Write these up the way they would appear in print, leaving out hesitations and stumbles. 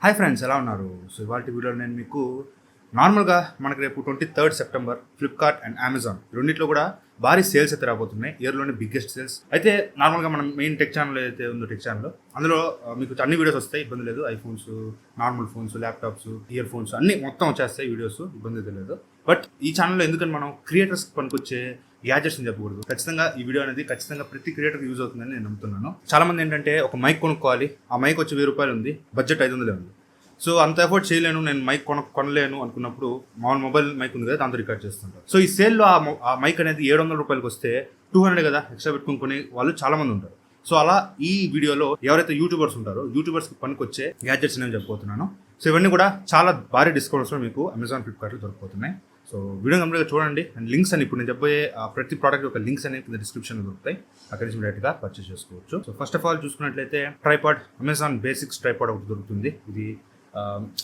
Hi friends, ఎలా ఉన్నారు? So ఇవాళ వీడియోలో నేను మీకు నార్మల్గా మనకి రేపు 23rd September Flipkart and Amazon రెండింటిలో కూడా భారీ సేల్స్ అయితే రాబోతున్నాయి. ఇయర్లోనే బిగ్గెస్ట్ సేల్స్ అయితే. నార్మల్గా మనం మెయిన్ టెక్ ఛానల్ ఏదైతే ఉందో టెక్ ఛానల్ అందులో మీకు అన్ని వీడియోస్ వస్తాయి, ఇబ్బంది లేదు. IPhones, normal phones, laptops, ear phones అన్ని మొత్తం వచ్చేస్తాయి వీడియోస్, ఇబ్బంది అయితే లేదు. బట్ ఈ ఛానల్లో ఎందుకని మనం క్రియేటర్స్ పనికొచ్చే గ్యాజెట్స్ అని చెప్పకూడదు. ఖచ్చితంగా ఈ వీడియో అనేది ఖచ్చితంగా ప్రతి క్రియేటర్కి యూజ్ అవుతుందని నేను నమ్ముతున్నాను. చాలా మంది ఏంటంటే ఒక మైక్ కొనుక్కోవాలి, ఆ మైక్ వచ్చి ₹1000 ఉంది, బడ్జెట్ 500 ఉంది. సో అంత ఎఫర్ట్ చేయలేను, నేను మైక్ కొనలేను అనుకున్నప్పుడు మామూలు మొబైల్ మైక్ ఉంది కదా, దాంతో రికార్డ్ చేస్తుంటారు. సో ఈ సేల్లో ఆ మైక్ అనేది ₹700 వస్తే 200 కదా ఎక్స్ట్రా పెట్టుకుని వాళ్ళు చాలా మంది ఉంటారు. సో అలా ఈ వీడియోలో ఎవరైతే యూట్యూబర్స్ ఉంటారో యూట్యూబర్స్కి పనికొచ్చే గ్యాడ్జెట్స్ నేను చెప్పబోతున్నాను. సో ఇవన్నీ కూడా చాలా భారీ డిస్కౌంట్స్లో మీకు అమెజాన్, ఫ్లిప్కార్ట్లో దొరికిపోతున్నాయి. సో వీడియో కంప్లీట్గా చూడండి. అండ్ లింక్స్ అని ఇప్పుడు నేను చెప్పబోయే ప్రతి ప్రోడక్ట్ యొక్క లింక్స్ అనేవి కింద డిస్క్రిప్షన్లో దొరుకుతాయి, అక్కడి నుంచి డైరెక్ట్గా పర్చేస్ చేసుకోవచ్చు. సో ఫస్ట్ ఆఫ్ ఆల్ చూసుకున్నట్లయితే ట్రైపాడ్, అమెజాన్ బేసిక్స్ ట్రైపాడ్ ఒకటి దొరుకుతుంది. ఇది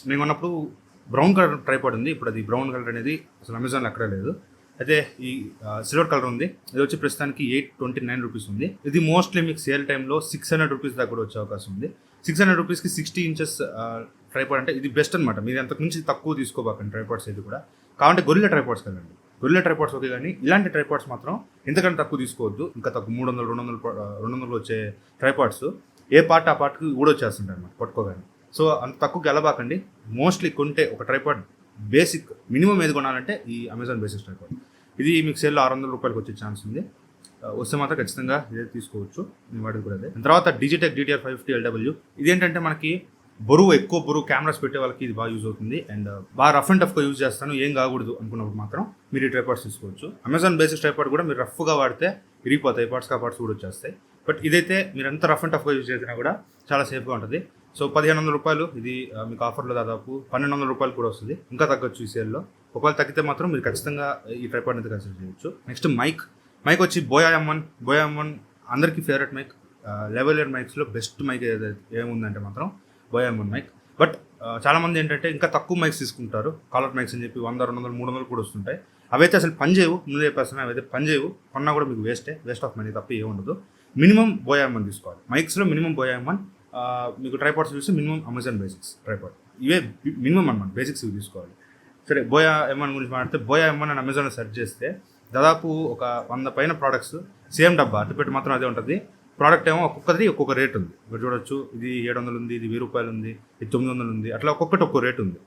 నేను కొన్నప్పుడు బ్రౌన్ కలర్ ట్రైపాడ్ ఉంది, ఇప్పుడు అది బ్రౌన్ కలర్ అనేది అసలు అమెజాన్లో అక్కడే లేదు. అయితే ఈ సిల్వర్ కలర్ ఉంది, ఇది వచ్చి ప్రస్తుతానికి ₹829 ఉంది. ఇది మోస్ట్లీ మీకు సేల్ టైంలో ₹600 దాకా కూడా వచ్చే అవకాశం ఉంది. ₹600కి 60 ఇంచెస్ ట్రైపాడ్ అంటే ఇది బెస్ట్ అనమాట. మీరు అంతకు మించి తక్కువ తీసుకోబాకండి ట్రైపాడ్స్ అయితే కూడా. కాబట్టి గొరిల్లా ట్రైపాడ్స్ కదండి, గొరిల్లా ట్రైపాడ్స్ ఓకే, కానీ ఇలాంటి ట్రైపాడ్స్ మాత్రం ఎంతకంటే తక్కువ తీసుకోవద్దు. ఇంకా తక్కువ 300 వచ్చే ట్రైపాడ్స్ ఏ పార్ట్ ఆ పార్ట్కి ఊడొచ్చేస్తుంటాయి అనమాట పట్టుకోగానే. సో అంత తక్కువకి వెళ్ళబాకండి. మోస్ట్లీ కొంటే ఒక ట్రైపాడ్ బేసిక్ మినిమం ఏది కొనాలంటే ఈ అమెజాన్ బేసిక్ ట్రైపాడ్. ఇది మీకు సేల్లో ₹600 వచ్చే ఛాన్స్ ఉంది. వస్తే మాత్రం ఖచ్చితంగా ఇదే తీసుకోవచ్చు. నేను వాడికి కూడా అదే. తర్వాత డిజిటెక్ DTR 550LW. ఇదేంటంటే మనకి ఎక్కువ బరువు కెమెరాస్ పెట్టే వాళ్ళకి ఇది బాగా యూజ్ అవుతుంది. అండ్ బాగా రఫ్ అండ్ టఫ్గా యూజ్ చేస్తాను, ఏం కాకూడదు అనుకున్నప్పుడు మాత్రం మీరు ఈ ట్రైపాడ్స్ తీసుకోవచ్చు. అమెజాన్ బేసిక్ ట్రైపాడ్ కూడా మీరు రఫ్గా వాడితే విరిగిపోతాయి, పార్ట్స్ కూడా వచ్చేస్తాయి. బట్ ఇదైతే మీరు ఎంత రఫ్ అండ్ టఫ్గా యూజ్ చేసినా కూడా చాలా సేఫ్గా ఉంటుంది. సో ₹1500 ఇది మీకు ఆఫర్లో దాదాపు ₹1200 కూడా వస్తుంది. ఇంకా తగ్గొచ్చు ఈ సేల్లో. ఒకవేళ తగ్గితే మాత్రం మీరు ఖచ్చితంగా ఈ ట్రైపాడ్ అయితే కన్సిడర్ చేయొచ్చు. నెక్స్ట్ మైక్ వచ్చి బోయా M1 అందరికీ ఫేవరెట్ మైక్. లెవెలియర్ మైక్స్లో బెస్ట్ మైక్ ఏముందంటే మాత్రం బోయా M1 మైక్. బట్ చాలామంది ఏంటంటే ఇంకా తక్కువ మైక్స్ తీసుకుంటారు, కాలర్ మైక్స్ అని చెప్పి 100, 200, 300 కూడా వస్తుంటాయి. అవైతే అసలు పనిచేయవు, ముందు చెప్పేస్తున్నాయి, అవైతే పనిచేయవు. కొన్నా కూడా మీకు వేస్ట్ ఆఫ్ మనీ తప్ప ఏముండదు. మినిమం బోయా M1 తీసుకోవాలి. మైక్స్లో మినిమం బోయా M1. మీకు ట్రైపాడ్స్ చూసి మినిమం అమెజాన్ బేసిక్స్ ట్రైపాడ్, ఇవే మినిమం అన్నమాట, బేసిక్స్ ఇవి తీసుకోవాలి. సరే, బోయా M1 గురించి మాట్లాడితే బోయా M1 అని అమెజాన్లో సెర్చ్ చేస్తే దాదాపు ఒక 100 పైన ప్రోడక్ట్స్ సేమ్ డబ్బా అటుపెట్టి మాత్రం అదే ఉంటుంది. ప్రోడక్ట్ ఏమో ఒక్కొక్క రేట్ ఉంది. ఇక్కడ చూడొచ్చు, ఇది 700 ఉంది, ఇది ₹1000 ఉంది, ఇది 900 ఉంది, అట్లా ఒక్కొక్కటి ఒక్కో రేట్ ఉంది.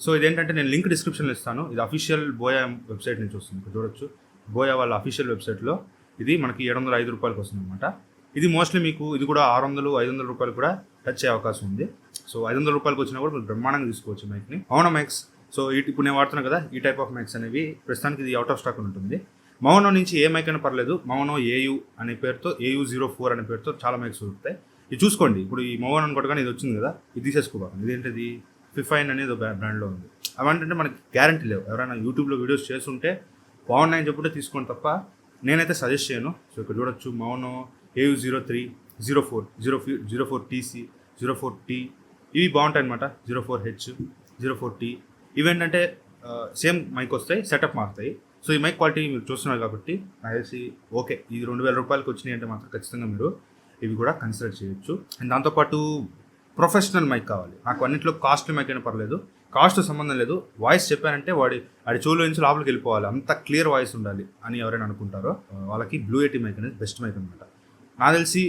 సో ఇదేంటంటే నేను లింక్ డిస్క్రిప్షన్లో ఇస్తాను. ఇది అఫీషియల్ బోయా వెబ్సైట్ నుంచి వస్తుంది. ఇక్కడ చూడొచ్చు, బోయా వాళ్ళ అఫీషియల్ వెబ్సైట్లో ఇది మనకి ₹705 వస్తుంది అనమాట. ఇది మోస్ట్లీ మీకు ఇది కూడా ₹600, ₹500 కూడా టచ్ అయ్యే అవకాశం ఉంది. సో ₹500 వచ్చినా కూడా మీరు బ్రహ్మాండంగా తీసుకోవచ్చు మైక్ని. మౌనో మైక్స్. సో ఇప్పుడు నేను వాడుతున్నాను కదా, ఈ టైప్ ఆఫ్ మైక్స్ అనేవి ప్రస్తుతానికి ఇది అవుట్ ఆఫ్ స్టాక్ ఉంటుంది. మౌనో నుంచి ఏ మైక్ అయినా పర్లేదు. మౌనో AU అనే పేరుతో, AU04 అనే పేరుతో చాలా మైక్స్ దొరుకుతాయి. ఇది చూసుకోండి. ఇప్పుడు ఈ మౌనో అనుకోవడం ఇది వచ్చింది కదా, ఇది తీసేసుకోవాలి. ఇదేంటిది ఫిఫైన్ అనేది బ్రాండ్లో ఉంది. అవంటే మనకి గ్యారంటీ లేవు. ఎవరైనా యూట్యూబ్లో వీడియోస్ చేస్తుంటే బాగున్నాయని చెప్పుంటే తీసుకోండి తప్ప నేనైతే సజెస్ట్ చేయను. సో ఇక్కడ చూడొచ్చు, మౌనో AU03, 04, 04TC, 04T ఇవి బాగుంటాయి అనమాట. 04H, 04T ఇవేంటంటే సేమ్ మైక్ వస్తాయి, సెటప్ మారుతాయి. సో ఈ మైక్ క్వాలిటీ మీరు చూస్తున్నారు కాబట్టి నాకు తెలిసి ఓకే, ఇది ₹2000 వచ్చినాయి అంటే మాత్రం ఖచ్చితంగా మీరు ఇవి కూడా కన్సిడర్ చేయొచ్చు. అండ్ దాంతోపాటు ప్రొఫెషనల్ మైక్ కావాలి నాకు. అన్నింటిలో కాస్ట్లీ మైక్ అయినా పర్లేదు, కాస్ట్ సంబంధం లేదు. వాయిస్ చెప్పానంటే వాడి చెవులో నుంచి లోపలికి వెళ్ళిపోవాలి, అంత క్లియర్ వాయిస్ ఉండాలి అని ఎవరైనా అనుకుంటారో వాళ్ళకి Blue Yeti మైక్ అనేది బెస్ట్ మైక్ అనమాట. నాకు తెలిసి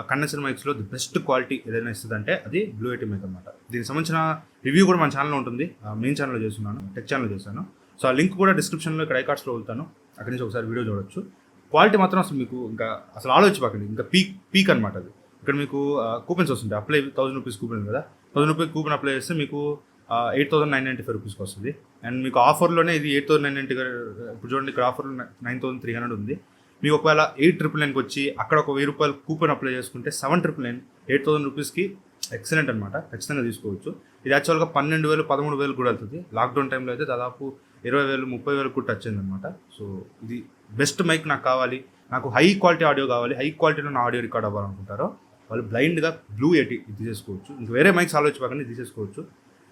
కండెన్సర్ మైక్స్లో ది బెస్ట్ క్వాలిటీ ఏదైనా ఇస్తుందంటే అది Blue Yeti మైక్ అనమాట. దీనికి సంబంధించిన రివ్యూ కూడా మన ఛానల్లో ఉంటుంది, మెయిన్ ఛానల్లో చేస్తున్నాను, టెక్ ఛానల్లో చేశాను. సో ఆ లింక్ కూడా డిస్క్రిప్షన్లో ఇక్కడ ఐకార్డ్స్లో వెళ్తాను, అక్కడి నుంచి ఒకసారి వీడియో చూడొచ్చు. క్వాలిటీ మాత్రం అసలు మీకు ఇంకా అసలు ఆలోచించకండి, ఇంకా పీక్ అనమాట అది. ఇక్కడ మీకు కూపెన్స్ వస్తుంటాయి, అప్లై ₹1000 కూపెన్ కదా, ₹1000 కూపెన్ అప్లై చేస్తే మీకు ₹8,995 వస్తుంది. అండ్ మీకు ఆఫర్లోనే ఇది 8,990. ఇప్పుడు చూడండి, ఇక్కడ ఆఫర్లో 9,300 ఉంది. మీకు ఒకవేళ 8,999కి వచ్చి అక్కడ ఒక ₹1000 కూపన్ అప్లై చేసుకుంటే 7,999, ₹8,000కి ఎక్సలెంట్ అనమాట. ఖచ్చితంగా తీసుకోవచ్చు. ఇది యాక్చువల్గా 12,000, 13,000 కూడా వెళ్తుంది. లాక్డౌన్ టైంలో అయితే దాదాపు 20,000, 30,000 కూడా టచ్ అయింది అనమాట. సో ఇది బెస్ట్ మైక్ నాకు కావాలి, నాకు హై క్వాలిటీ ఆడియో కావాలి, హై క్వాలిటీలో నా ఆడియో రికార్డ్ అవ్వాలనుకుంటారో వాళ్ళు బ్లైండ్గా Blue Yeti ఇది తీసేసుకోవచ్చు. ఇంక వేరే మైక్స్ ఆలోచించకుండా తీసేసుకోవచ్చు.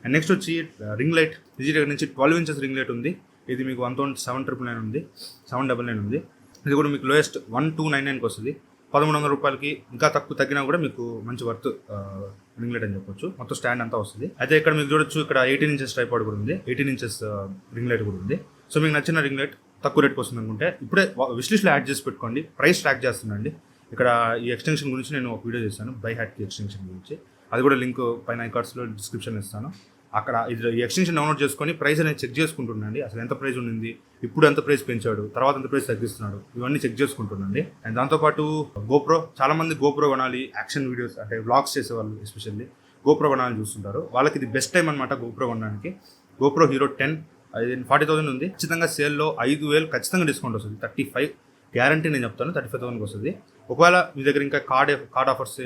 అండ్ నెక్స్ట్ వచ్చి రింగ్ లైట్. డిజిటల్ నుంచి 12 ఇంచెస్ రింగ్ లైట్ ఉంది. ఇది మీకు 1,799 ఉంది, 799 ఉంది. ఇది కూడా మీకు లోయెస్ట్ 1299కి వస్తుంది. ₹1,300కి ఇంకా తక్కువ తగ్గినా కూడా మీకు మంచి వర్త్ రింగ్ లైట్ అని చెప్పొచ్చు. మొత్తం స్టాండ్ అంతా వస్తుంది. అయితే ఇక్కడ మీకు చూడొచ్చు, ఇక్కడ 18 ఇంచెస్ ట్రైపాడ్ కూడా ఉంది, 18 ఇంచెస్ రింగ్ లైట్ కూడా ఉంది. సో మీకు నచ్చిన రింగ్ లైట్ తక్కువ రేట్కి వస్తుంది అనుకుంటే ఇప్పుడే విష్ లిస్ట్లో యాడ్ చేసి పెట్టుకోండి. ప్రైస్ ట్రాక్ చేస్తుందండి. ఇక్కడ ఈ ఎక్స్టెన్షన్ గురించి నేను ఒక వీడియో చేశాను, బై హ్యాట్కి ఎక్స్టెన్షన్ గురించి. అది కూడా లింక్ పైన ఐకార్డ్స్లో డిస్క్రిప్షన్ ఇస్తాను. అక్కడ ఈ ఎక్స్టెన్షన్ డౌన్లోడ్ చేసుకొని ప్రైస్ అనేది చెక్ చేసుకుంటుండండి. అసలు ఎంత ప్రైస్ ఉండింది, ఇప్పుడు ఎంత ప్రైస్ పెంచాడు, తర్వాత ఎంత ప్రైస్ తగ్గిస్తున్నాడు, ఇవన్నీ చెక్ చేసుకుంటుండండి. అండ్ దాంతోపాటు గోప్రో, చాలా మంది గోప్రో కొనాలి, యాక్షన్ వీడియోస్ అంటే వ్లాగ్స్ చేసేవాళ్ళు ఎస్పెషల్లీ గోప్రో కొనాలని చూస్తుంటారు. వాళ్ళకి ఇది బెస్ట్ టైం అనమాట గోప్రో కొనడానికి. గోప్రో హీరో 10 అది 40,000 ఉంది. ఖచ్చితంగా సేల్లో 5,000 ఖచ్చితంగా డిస్కౌంట్ వస్తుంది. 35 గ్యారంటీ నేను చెప్తాను, 35,000కి వస్తుంది. ఒకవేళ మీ దగ్గర ఇంకా కార్డ్ ఆఫర్స్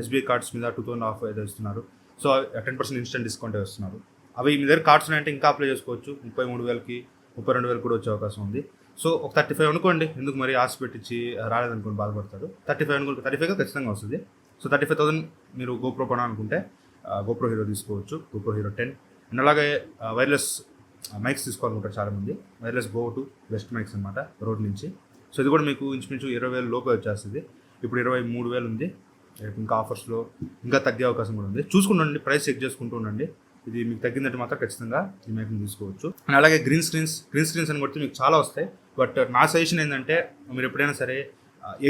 ఎస్బీఐ కార్డ్స్ మీద 2,000 ఆఫ్ అయితే ఇస్తున్నారు. సో 10% ఇన్స్టెంట్ డిస్కౌంట్ ఇస్తున్నారు. అవి మీ దగ్గర కార్డ్స్ ఉన్నాయంటే ఇంకా అప్లై చేసుకోవచ్చు. 33,000కి 32,000 కూడా వచ్చే అవకాశం ఉంది. సో ఒక 35 అనుకోండి, ఎందుకు మరి ఆశ పెట్టించి రాలేదనుకోండి బాధపడతారు. 35 అనుకోండి, 35 ఖచ్చితంగా వస్తుంది. సో 35,000 మీరు గోప్రో కొనాలనుకుంటే గోప్రో హీరో తీసుకోవచ్చు, గోప్రో హీరో 10. అండ్ అలాగే వైర్లెస్ మైక్స్ తీసుకోవాలనుకుంటారు చాలామంది. Wireless go to best mics అనమాట రోడ్ నుంచి. సో ఇది కూడా మీకు ఇంచుమించు 20,000 లోపే వచ్చేస్తుంది. ఇప్పుడు 23,000 ఉంది. ఇంకా ఆఫర్స్లో ఇంకా తగ్గే అవకాశం కూడా ఉంది. చూసుకుంటుండండి, ప్రైస్ చెక్ చేసుకుంటూ ఉండండి. ఇది మీకు తగ్గిందంటే మాత్రం ఖచ్చితంగా ఈ మైక్ని తీసుకోవచ్చు. అండ్ అలాగే గ్రీన్ స్క్రీన్స్ అని కొడితే మీకు చాలా వస్తాయి. బట్ నా సజెషన్ ఏంటంటే మీరు ఎప్పుడైనా సరే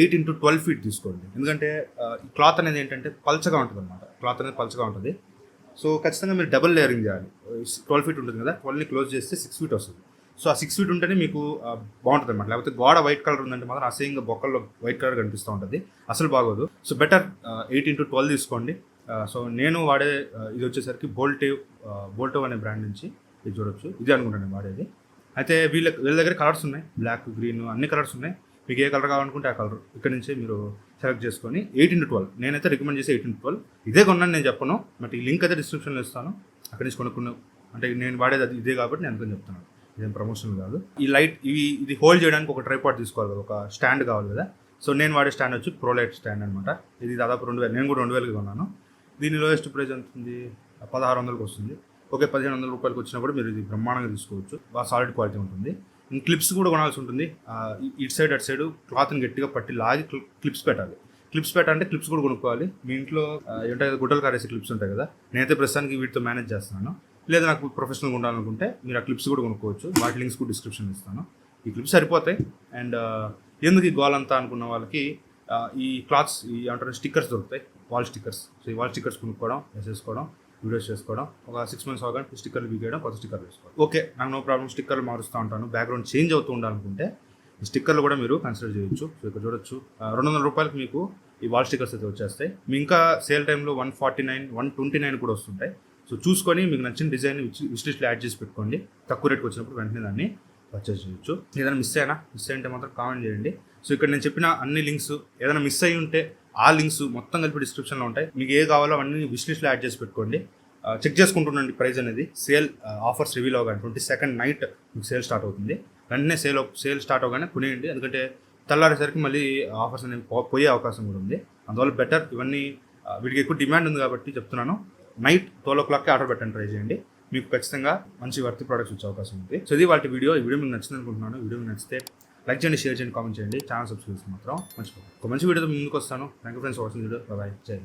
8x12 feet తీసుకోండి. ఎందుకంటే ఈ క్లాత్ అనేది ఏంటంటే పల్చగా ఉంటుంది అనమాట. క్లాత్ అనేది పల్చగా ఉంటుంది. సో ఖచ్చితంగా మీరు డబుల్ లేయరింగ్ చేయాలి. 12 feet ఉంటుంది కదా, 12ని క్లోజ్ చేస్తే 6 feet వస్తుంది. సో ఆ 6 feet ఉంటేనే మీకు బాగుంటుంది అనమాట. లేకపోతే గోడ వైట్ కలర్ ఉందంటే మాత్రం అసహ్యంగా బొక్కల్లో వైట్ కలర్ కనిపిస్తూ ఉంటుంది, అసలు బాగోదు. సో బెటర్ 8x12 తీసుకోండి. సో నేను వాడే ఇది వచ్చేసరికి బోల్టో అనే బ్రాండ్ నుంచి ఇది చూడొచ్చు. ఇది అనుకుంటాను నేను వాడేది. అయితే వీళ్ళ దగ్గర కలర్స్ ఉన్నాయి, బ్లాక్, గ్రీన్ అన్ని కలర్స్ ఉన్నాయి. మీకు ఏ కలర్ కావాలనుకుంటే ఆ కలర్ ఇక్కడ నుంచి మీరు సెలెక్ట్ చేసుకొని 8x12. నేనైతే రికమెండ్ చేసి 8x12 ఇదే కొన్నాను నేను చెప్పను, బట్ ఈ లింక్ అయితే డిస్క్రిప్షన్లో ఇస్తాను. అక్కడి నుంచి కొనుక్కున్నాను. అంటే నేను వాడేది అది ఇదే కాబట్టి నేను అందుకని చెప్తున్నాను, ఇదేం ప్రమోషన్ కాదు. ఈ లైట్ ఇది హోల్డ్ చేయడానికి ఒక ట్రైపాడ్ తీసుకోవాలి కదా, ఒక స్టాండ్ కావాలి కదా. సో నేను వాడే స్టాండ్ వచ్చి ప్రోలైట్ స్టాండ్ అనమాట. ఇది దాదాపు 2,000, నేను కూడా 2,000కి కొన్నాను. దీని లోయెస్ట్ ప్రైస్ ఎంత ఉంది, 1,600కి వస్తుంది. ఓకే, 1,500 రూపాయలకి వచ్చినా కూడా మీరు ఇది బ్రహ్మాండంగా తీసుకోవచ్చు. బాగా సాలిడ్ క్వాలిటీ ఉంటుంది. క్లిప్స్ కూడా కొనాల్సి ఉంటుంది. ఇటు సైడ్ అటు సైడ్ క్లాత్ని గట్టిగా పట్టి లాగి క్లిప్స్ పెట్టాలి. క్లిప్స్ పెట్టాలంటే క్లిప్స్ కూడా కొనుక్కోవాలి. మీ ఇంట్లో ఏంటంటే గుడ్డలు కారేసే క్లిప్స్ ఉంటాయి కదా, నేనైతే ప్రస్తుతానికి వీటితో మేనేజ్ చేస్తున్నాను. లేదా నాకు ప్రొఫెషనల్గా ఉండాలనుకుంటే మీరు ఆ క్లిప్స్ కూడా కొనుక్కోవచ్చు. వాటి లింక్స్ కూడా డిస్క్రిప్షన్ ఇస్తాను. ఈ క్లిప్స్ సరిపోతాయి. అండ్ ఎందుకు ఈ గోల్ అంతా అనుకున్న వాళ్ళకి ఈ క్లాత్స్ ఏమంటారు స్టిక్కర్స్ దొరుకుతాయి, వాల్ స్టిక్కర్స్. సో ఈ వాల్ స్టిక్కర్స్ కొనుక్కోవడం, వేసేసుకోవడం, వీడియోస్ చేసుకోవడం, ఒక 6 months అవగానే స్టిక్కర్లు బిగేయడం, కొత్త స్టిక్కర్లు వేసుకోవడం. ఓకే, నాకు నో ప్రాబ్లం, స్టిక్కర్లు మారుస్తూ ఉంటాను, బ్యాక్గ్రౌండ్ చేంజ్ అవుతూ ఉండాలనుకుంటే ఈ స్టిక్కర్లు కూడా మీరు కన్సిడర్ చేయొచ్చు. సో ఇక్కడ చూడొచ్చు, 200 రూపాయలకి మీకు ఈ వాల్ స్టిక్కర్స్ అయితే వచ్చేస్తాయి. మీ ఇంకా సేల్ టైంలో 149, 129 కూడా వస్తుంటాయి. సో చూసుకొని మీకు నచ్చిన డిజైన్ విష్ లిస్ట్లో యాడ్ చేసి పెట్టుకోండి. తక్కువ రేట్కి వచ్చినప్పుడు వెంటనే దాన్ని పర్చేస్ చేయొచ్చు. ఏదైనా మిస్ అయ్యింటే మాత్రం కామెంట్ చేయండి. సో ఇక్కడ నేను చెప్పిన అన్ని లింక్స్ ఏదైనా మిస్ అయ్యి ఉంటే ఆ లింక్స్ మొత్తం కలిపి డిస్క్రిప్షన్లో ఉంటాయి. మీకు ఏ కావాలో అన్ని విష్ లిస్ట్లో యాడ్ చేసి పెట్టుకోండి. చెక్ చేసుకుంటుండండి ప్రైస్ అనేది. సేల్ ఆఫర్స్ రివీల్ అవగానే 22nd నైట్ మీకు సేల్ స్టార్ట్ అవుతుంది. వెంటనే సేల్ స్టార్ట్ అవగానే కొనేయండి. ఎందుకంటే తెల్లారేసరికి మళ్ళీ ఆఫర్స్ అనేవి పోయే అవకాశం కూడా ఉంది. అందువల్ల బెటర్ ఇవన్నీ వీటికి ఎక్కువ డిమాండ్ ఉంది కాబట్టి చెప్తున్నాను. నైట్ 12 o'clockకి ఆర్డర్ పెట్టండి, ట్రై చేయండి. మీకు ఖచ్చితంగా మంచి వర్తి ప్రోడక్ట్స్ వచ్చే అవకాశం ఉంది. సో ఇది వాటి వీడియో. ఈ వీడియో మీకు నచ్చింది అనుకుంటున్నాను. వీడియో మీకు నచ్చితే లైక్ చేయండి, షేర్ చేయండి, కామెంట్ చేయండి, ఛానల్ సబ్స్క్రైబ్ మాత్రం మర్చిపోకండి. ఒక మంచి వీడియోతో ముందుకు వస్తాను. Thank you friends, watching video. Bye, Jai Hind.